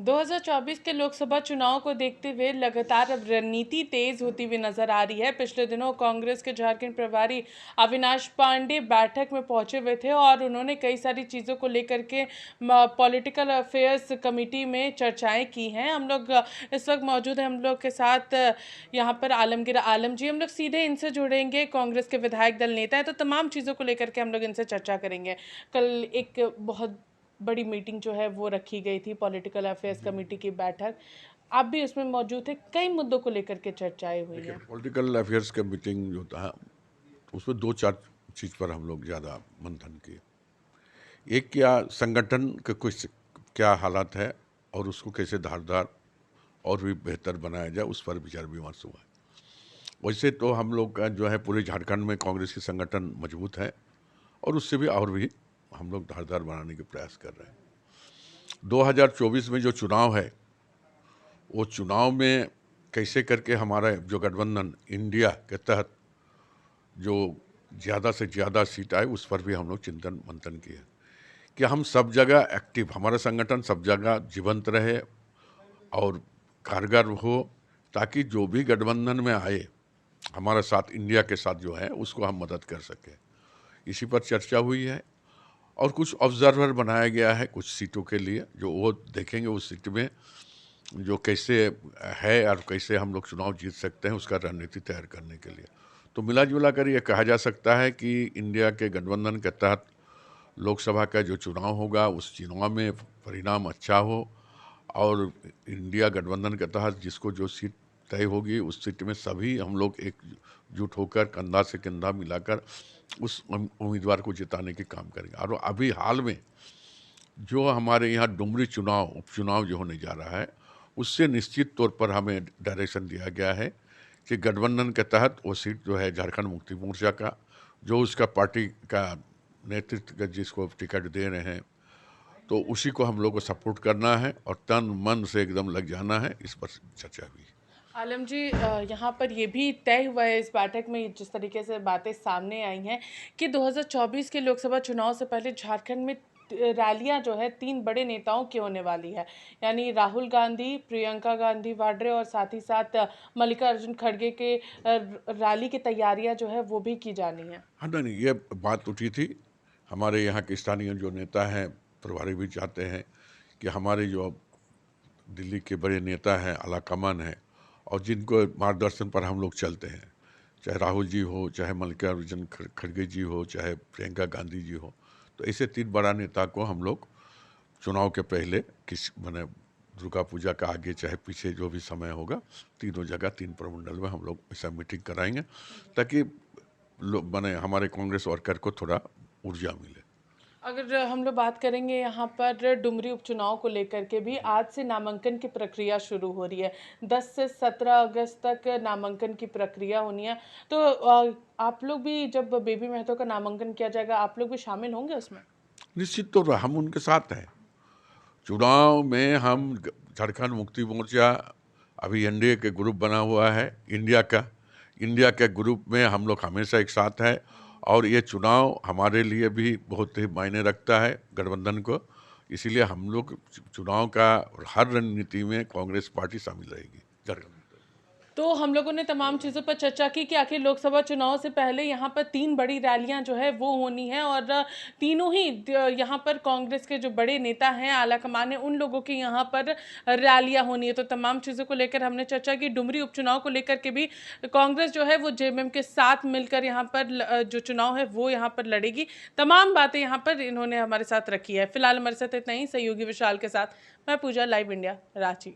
2024 के लोकसभा चुनाव को देखते हुए लगातार अब रणनीति तेज होती हुई नजर आ रही है। पिछले दिनों कांग्रेस के झारखंड प्रभारी अविनाश पांडे बैठक में पहुंचे हुए थे और उन्होंने कई सारी चीज़ों को लेकर के पॉलिटिकल अफेयर्स कमेटी में चर्चाएं की हैं। हम लोग इस वक्त मौजूद हैं हम लोग के साथ यहाँ पर आलमगीर आलम जी। हम लोग सीधे इनसे जुड़ेंगे, कांग्रेस के विधायक दल नेता है, तो तमाम चीज़ों को लेकर के हम लोग इनसे चर्चा करेंगे। कल एक बहुत बड़ी मीटिंग जो है वो रखी गई थी, पॉलिटिकल अफेयर्स कमेटी की बैठक। आप भी उसमें मौजूद थे, कई मुद्दों को लेकर के चर्चाएं हुई हैं। पॉलिटिकल अफेयर्स का मीटिंग जो था उसमें दो चार चीज़ पर हम लोग ज़्यादा मंथन किए। एक, क्या संगठन के कुछ क्या हालात है और उसको कैसे धारदार और भी बेहतर बनाया जाए, उस पर विचार विमर्श हुआ है। वैसे तो हम लोग का जो है पूरे झारखंड में कांग्रेस की संगठन मजबूत है और उससे भी और भी हम लोग धारदार बनाने के प्रयास कर रहे हैं। 2024 में जो चुनाव है, वो चुनाव में कैसे करके हमारा जो गठबंधन इंडिया के तहत जो ज़्यादा से ज़्यादा सीट आए, उस पर भी हम लोग चिंतन मंथन किए कि हम सब जगह एक्टिव, हमारा संगठन सब जगह जीवंत रहे और कारगर हो, ताकि जो भी गठबंधन में आए हमारा साथ, इंडिया के साथ जो है, उसको हम मदद कर सकें। इसी पर चर्चा हुई है और कुछ ऑब्जर्वर बनाया गया है कुछ सीटों के लिए, जो वो देखेंगे उस सीट में जो कैसे है और कैसे हम लोग चुनाव जीत सकते हैं, उसका रणनीति तैयार करने के लिए। तो मिला जुला कर ये कहा जा सकता है कि इंडिया के गठबंधन के तहत लोकसभा का जो चुनाव होगा, उस चुनाव में परिणाम अच्छा हो और इंडिया गठबंधन के तहत जिसको जो सीट तय होगी, उस सीट में सभी हम लोग एकजुट होकर कंधा से कंधा मिलाकर उस उम्मीदवार को जिताने के काम करेंगे। और अभी हाल में जो हमारे यहाँ डुमरी चुनाव, उपचुनाव जो होने जा रहा है, उससे निश्चित तौर पर हमें डायरेक्शन दिया गया है कि गठबंधन के तहत वो सीट जो है झारखंड मुक्ति मोर्चा का, जो उसका पार्टी का नेतृत्व का जिसको टिकट दे रहे हैं, तो उसी को हम लोग को सपोर्ट करना है और तन मन से एकदम लग जाना है। इस पर चर्चा हुई। आलम जी, यहाँ पर ये भी तय हुआ है इस बैठक में, जिस तरीके से बातें सामने आई हैं कि 2024 के लोकसभा चुनाव से पहले झारखंड में रैलियां जो है 3 बड़े नेताओं की होने वाली है। यानी राहुल गांधी, प्रियंका गांधी वाड्रे और साथ ही साथ मल्लिकार्जुन खड़गे के रैली की तैयारियां जो है वो भी की जानी है। हाँ, नहीं, ये बात उठी थी। हमारे यहाँ के स्थानीय जो नेता हैं, प्रभारी भी चाहते हैं कि हमारे जो दिल्ली के बड़े नेता हैं, आलाकमान हैं और जिनको मार्गदर्शन पर हम लोग चलते हैं, चाहे राहुल जी हो, चाहे मल्लिकार्जुन खड़गे जी हो, चाहे प्रियंका गांधी जी हो, तो ऐसे 3 बड़ा नेता को हम लोग चुनाव के पहले माने दुर्गा पूजा का आगे चाहे पीछे जो भी समय होगा, तीनों जगह 3 प्रमंडल में हम लोग ऐसा मीटिंग कराएंगे ताकि माने हमारे कांग्रेस वर्कर को थोड़ा ऊर्जा मिले। अगर हम लोग बात करेंगे यहाँ पर डुमरी उपचुनाव को लेकर के भी, आज से नामांकन की प्रक्रिया शुरू हो रही है। 10 से 17 अगस्त तक नामांकन की प्रक्रिया होनी है। तो आप लोग भी, जब बेबी महतो का नामांकन किया जाएगा, आप लोग भी शामिल होंगे उसमें? निश्चित तौर पर हम उनके साथ हैं। चुनाव में हम झारखंड मुक्ति मोर्चा अभी एनडीए के ग्रुप बना हुआ है, इंडिया के ग्रुप में हम लोग हमेशा एक साथ हैं और ये चुनाव हमारे लिए भी बहुत ही मायने रखता है गठबंधन को। इसीलिए हम लोग चुनाव का हर रणनीति में कांग्रेस पार्टी शामिल रहेगी झारखंड में। तो हम लोगों ने तमाम चीज़ों पर चर्चा की कि आखिर लोकसभा चुनाव से पहले यहाँ पर 3 बड़ी रैलियाँ जो है वो होनी है और तीनों ही यहाँ पर कांग्रेस के जो बड़े नेता हैं, आलाकमान है, उन लोगों की यहाँ पर रैलियाँ होनी है। तो तमाम चीज़ों को लेकर हमने चर्चा की। डुमरी उपचुनाव को लेकर के भी कांग्रेस जो है वो जेएमएम के साथ मिलकर यहाँ पर जो चुनाव है वो यहाँ पर लड़ेगी। तमाम बातें यहाँ पर इन्होंने हमारे साथ रखी है। फिलहाल हमारे साथ इतना ही। सहयोगी विशाल के साथ मैं पूजा, लाइव इंडिया, रांची।